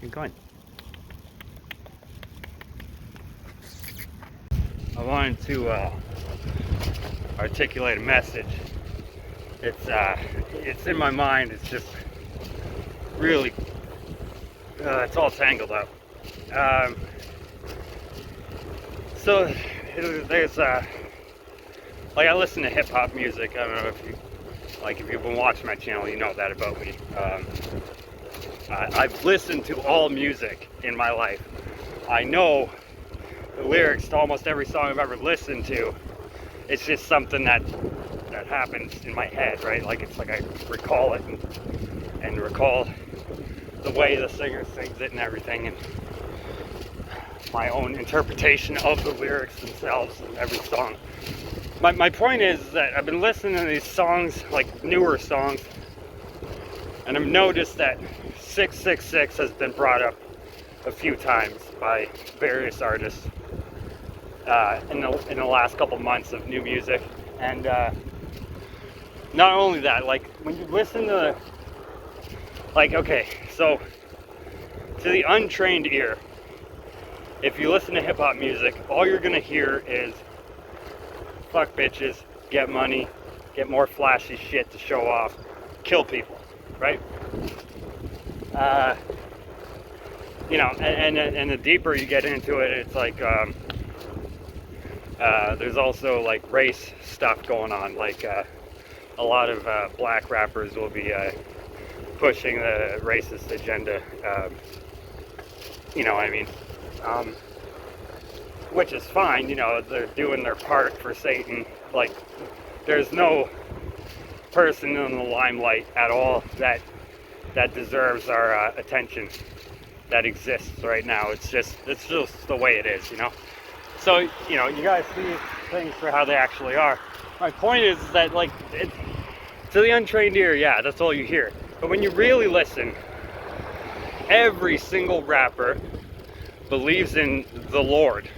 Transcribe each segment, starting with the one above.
Keep going. I wanted to articulate a message. It's in my mind. It's just really, it's all tangled up. So there's like I listen to hip hop music. I don't know if you've been watching my channel, you know that about me. I've listened to all music in my life. I know the lyrics to almost every song I've ever listened to. It's just something that happens in my head, right? Like it's like I recall it and recall the way the singer sings it and everything, and my own interpretation of the lyrics themselves in every song. My point is that I've been listening to these songs, like newer songs, and I've noticed that 666 has been brought up a few times by various artists in the last couple months of new music. And not only that, like when you listen to, like, okay, so to the untrained ear, if you listen to hip hop music, all you're gonna hear is fuck bitches, get money, get more flashy shit to show off, kill people, right? You know, and the deeper you get into it, it's like there's also like race stuff going on. Like a lot of black rappers will be pushing the racist agenda. You know what I mean? Which is fine, you know, they're doing their part for Satan. Like, there's no person in the limelight at all that deserves our attention that exists right now. It's just the way it is, you know? So, you know, you guys see things for how they actually are. My point is that, like, to the untrained ear, yeah, that's all you hear. But when you really listen, every single rapper believes in the Lord.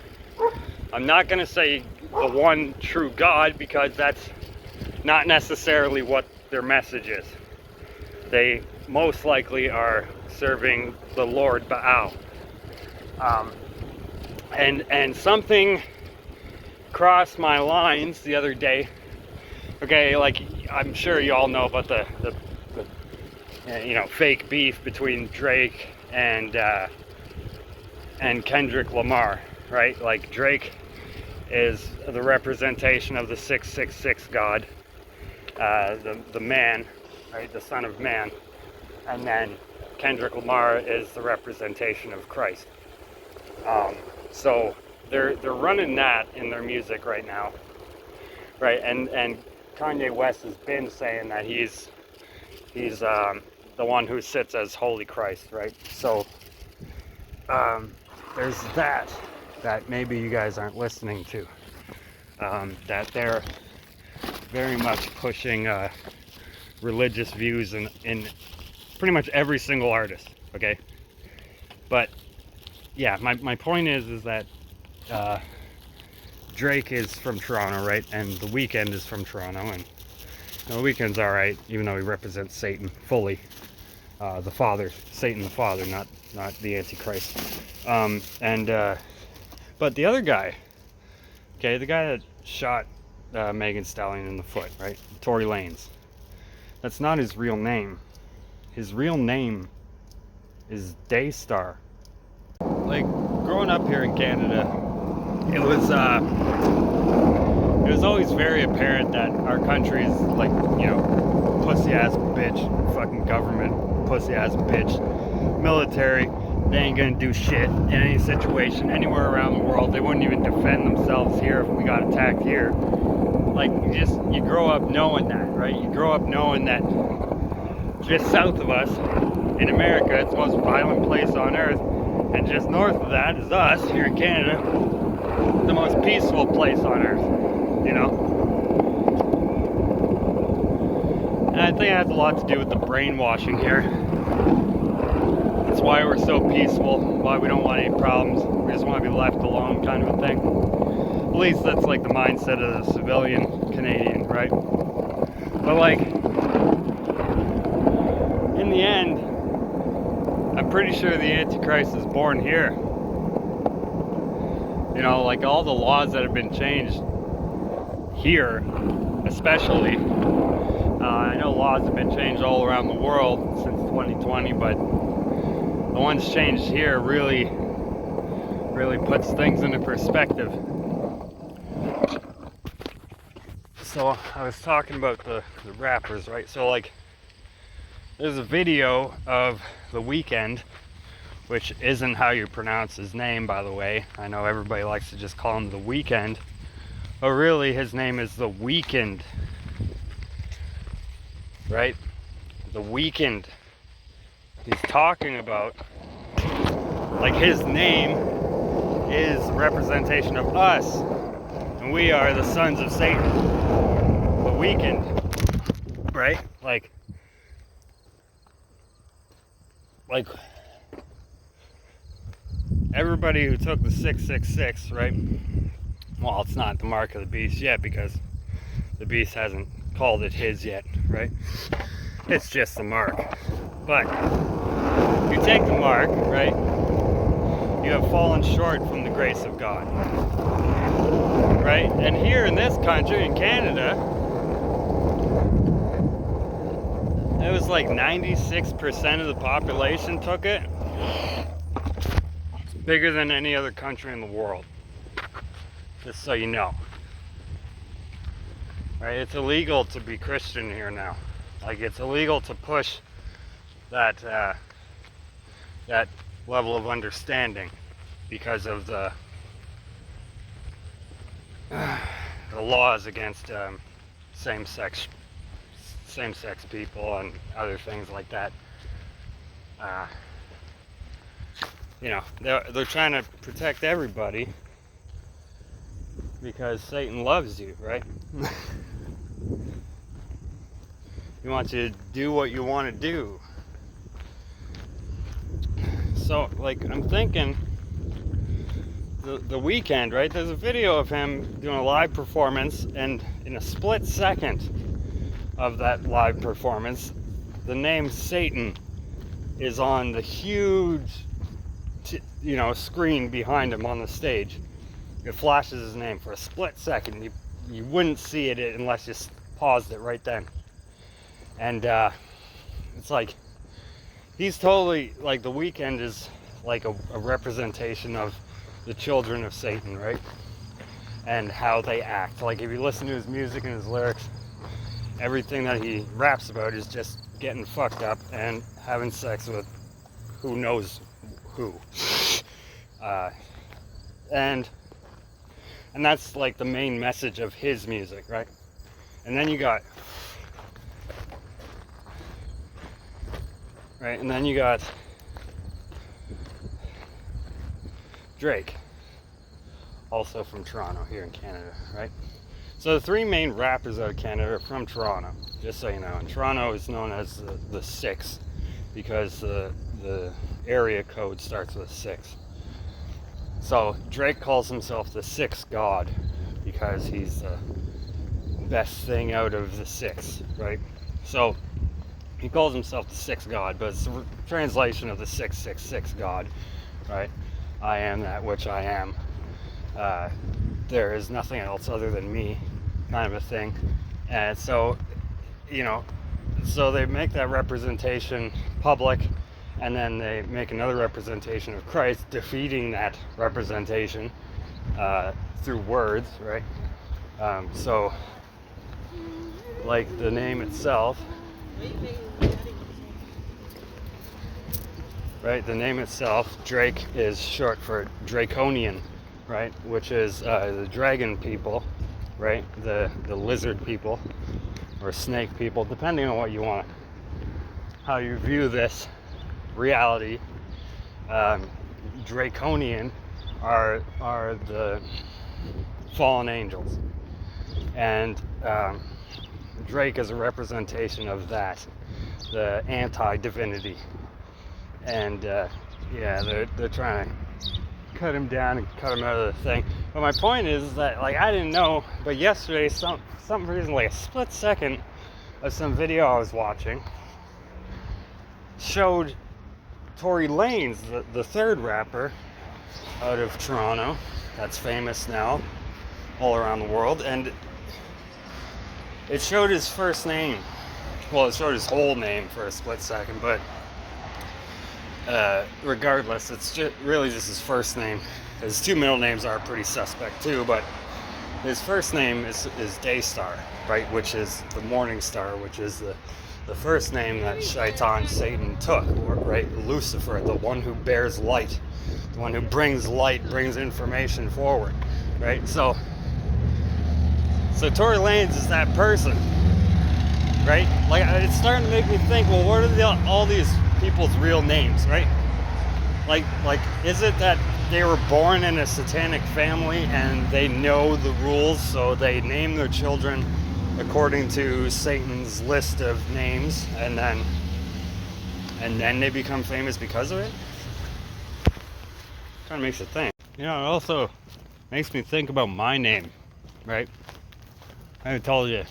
I'm not going to say the one true God, because that's not necessarily what their message is. They most likely are serving the Lord Baal. And something crossed my lines the other day. Okay, like I'm sure you all know about the you know, fake beef between Drake and Kendrick Lamar, right? Like Drake is the representation of the 666 God, the man, right, the Son of Man, and then Kendrick Lamar is the representation of Christ. So they're running that in their music right now, right? And Kanye West has been saying that he's the one who sits as Holy Christ, right? So there's that maybe you guys aren't listening to, that they're very much pushing religious views in pretty much every single artist, okay? But yeah, my point is that Drake is from Toronto, right? And The Weeknd is from Toronto, and The Weeknd's alright, even though he represents Satan fully. The Father, Satan the Father, not the Antichrist. But the other guy, okay, the guy that shot Megan Stallion in the foot, right? Tory Lanez. That's not his real name. His real name is Daystar. Like, growing up here in Canada, it was always very apparent that our country is like, you know, pussy ass bitch, fucking government, pussy ass bitch, military. They ain't gonna do shit in any situation anywhere around the world. They wouldn't even defend themselves here if we got attacked here. Like, you grow up knowing that, right? You grow up knowing that just south of us in America, it's the most violent place on earth, and just north of that is us here in Canada, the most peaceful place on earth, you know? And I think it has a lot to do with the brainwashing here. That's why we're so peaceful, why we don't want any problems. We just want to be left alone, kind of a thing. At least that's like the mindset of the civilian Canadian, right? But like, in the end, I'm pretty sure the Antichrist is born here. You know, like all the laws that have been changed here, especially. I know laws have been changed all around the world since 2020, but the ones changed here really puts things into perspective. So I was talking about the rappers, right? So like, there's a video of The Weeknd, which isn't how you pronounce his name, by the way. I know everybody likes to just call him The Weeknd, but really his name is The Weeknd, right? The Weeknd. He's talking about, like, his name is a representation of us, and we are the sons of Satan. The Weeknd, right? Like everybody who took the 666, right? Well, it's not the mark of the beast yet because the beast hasn't called it his yet, right? It's just the mark. But you take the mark, right? You have fallen short from the grace of God, right? And here in this country, in Canada, it was like 96% of the population took it. It's bigger than any other country in the world, just so you know. Right? It's illegal to be Christian here now. Like, it's illegal to push that that level of understanding because of the laws against same-sex people and other things like that. You know, they're trying to protect everybody because Satan loves you, right? He wants you to do what you want to do. So, like, I'm thinking the Weeknd, right? There's a video of him doing a live performance, and in a split second of that live performance, the name Satan is on the huge, screen behind him on the stage. It flashes his name for a split second. You wouldn't see it unless you paused it right then. And it's like, he's totally, like, The Weeknd is like a representation of the children of Satan, right? And how they act. Like, if you listen to his music and his lyrics, everything that he raps about is just getting fucked up and having sex with who knows who. And that's like the main message of his music, right? And then you got Drake, also from Toronto here in Canada, right? So the three main rappers out of Canada are from Toronto, just so you know. And Toronto is known as the Six because the area code starts with 6. So Drake calls himself the Sixth God because he's the best thing out of the 6, right? So he calls himself the Sixth God, but it's a translation of the 666 God, right? I am that which I am. There is nothing else other than me, kind of a thing. And so, so they make that representation public, and then they make another representation of Christ, defeating that representation through words, right? So, like the name itself, right? The name itself, Drake, is short for Draconian, right? Which is the dragon people, right? The lizard people, or snake people, depending on what you want, how you view this reality. Draconian are the fallen angels, and Drake is a representation of that, the anti-divinity. And they're trying to cut him down and cut him out of the thing. But my point is that, like, I didn't know, but yesterday, some reason, like a split second of some video I was watching showed Tory Lanez, the third rapper out of Toronto that's famous now all around the world, and it showed his first name. Well, it showed his whole name for a split second, but regardless, it's really just his first name. His two middle names are pretty suspect too, but his first name is Daystar, right? Which is the morning star, which is the first name that Shaitan, Satan took, right? Lucifer, the one who bears light, the one who brings light, brings information forward, right? So Tory Lanez is that person, right? Like, it's starting to make me think, well, what are all these people's real names, right? Like, is it that they were born in a satanic family and they know the rules, so they name their children according to Satan's list of names, and then they become famous because of it? Kind of makes you think. You know, it also makes me think about my name, right? I've told you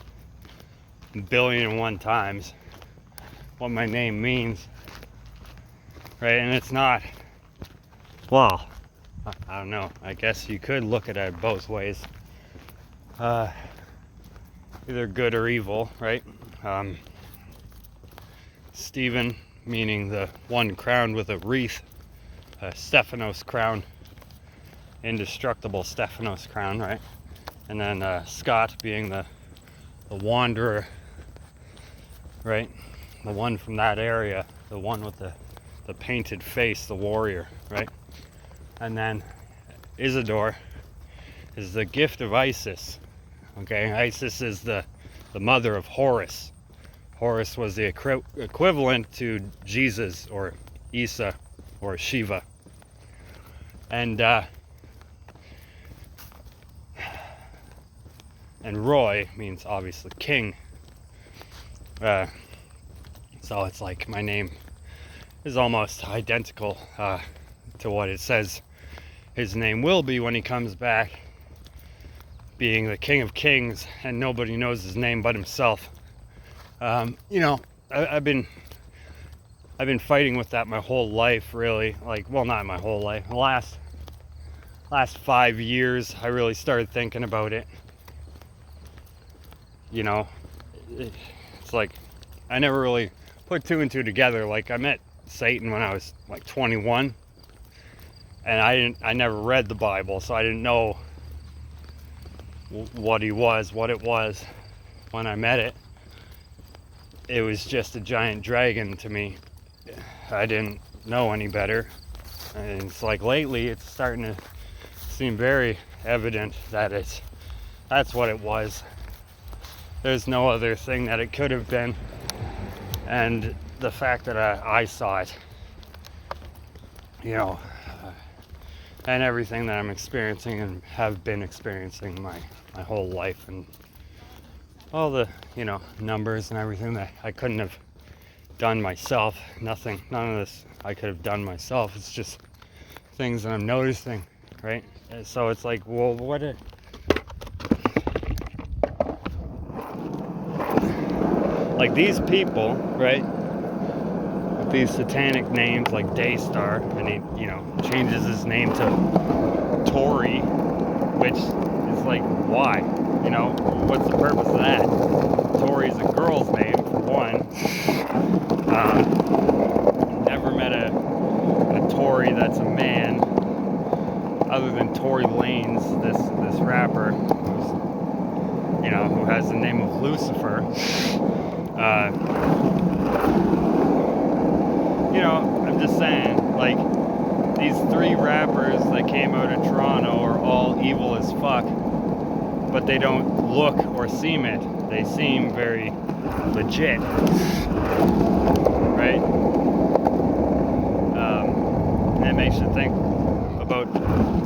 a billion and one times what my name means, right? And it's not, well, I don't know. I guess you could look at it both ways. Either good or evil, right? Stephen, meaning the one crowned with a wreath, Stephanos crown, indestructible Stephanos crown, right? And then Scott being the wanderer, right? The one from that area, the one with the painted face, the warrior, right? And then Isidore is the gift of Isis. Okay, Isis is the mother of Horus. Horus was the equivalent to Jesus or Isa or Shiva. And Roy means obviously king. So it's like my name is almost identical to what it says his name will be when he comes back, being the King of Kings, and nobody knows his name but himself. You know, I've been fighting with that my whole life, really. Like, well, not my whole life. The last 5 years, I really started thinking about it. You know, it's like I never really put two and two together. Like, I met Satan when I was like 21, and I never read the Bible, so I didn't know what he was, what it was. When I met it, it was just a giant dragon to me. I didn't know any better, and it's like lately it's starting to seem very evident that that's what it was. There's no other thing that it could have been, and the fact that I saw it, you know, and everything that I'm experiencing and have been experiencing my whole life, and all the, you know, numbers and everything that I couldn't have done myself. None of this I could have done myself. It's just things that I'm noticing, right? And so it's like, well, like these people, right, with these satanic names like Daystar, and he, you know, changes his name to Tory, which is like, why? You know, what's the purpose of that? Tory's a girl's name, for one. Never met a Tory that's a man, other than Tory Lanez, this rapper, who's, you know, who has the name of Lucifer. You know, I'm just saying, like, these three rappers that came out of Toronto are all evil as fuck, but they don't look or seem it. They seem very legit, right? And it makes you think about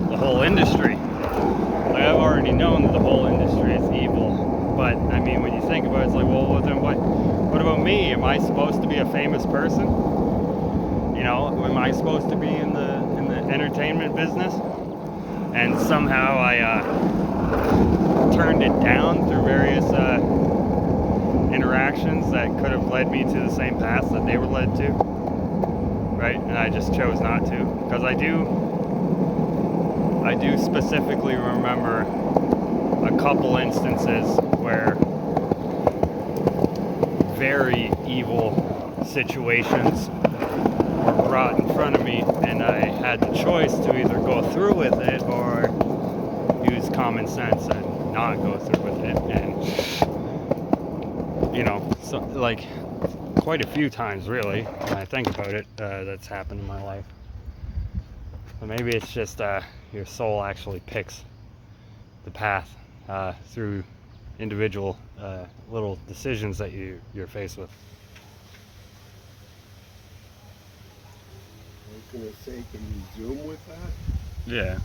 the whole industry. Like, I've already known that the whole industry is evil, but I mean, when you think about it, it's like, well, then what about me? Am I supposed to be a famous person? You know, am I supposed to be in the entertainment business? And somehow I turned it down through various interactions that could have led me to the same path that they were led to. right? And I just chose not to, because I do specifically remember a couple instances where very evil situations were brought in front of me, and I had the choice to either go through with it or use common sense and not go through with it. And so like quite a few times, really, when I think about it, that's happened in my life. But maybe it's just your soul actually picks the path through individual little decisions that you're faced with. I was gonna say, can you zoom with that? Yeah.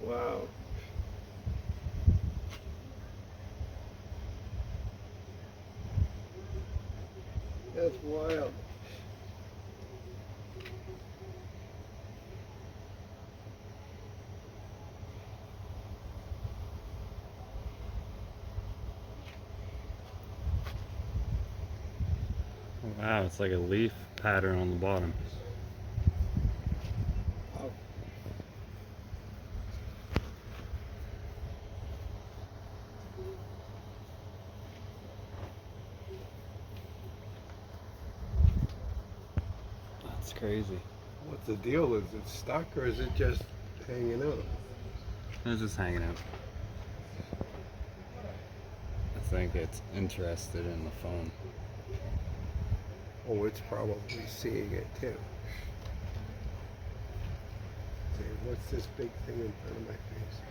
Wow. That's wild. Wow, it's like a leaf pattern on the bottom. Wow. That's crazy. What's the deal? Is it stuck or is it just hanging out? It's just hanging out. I think it's interested in the phone. Oh, it's probably seeing it too. Say, what's this big thing in front of my face?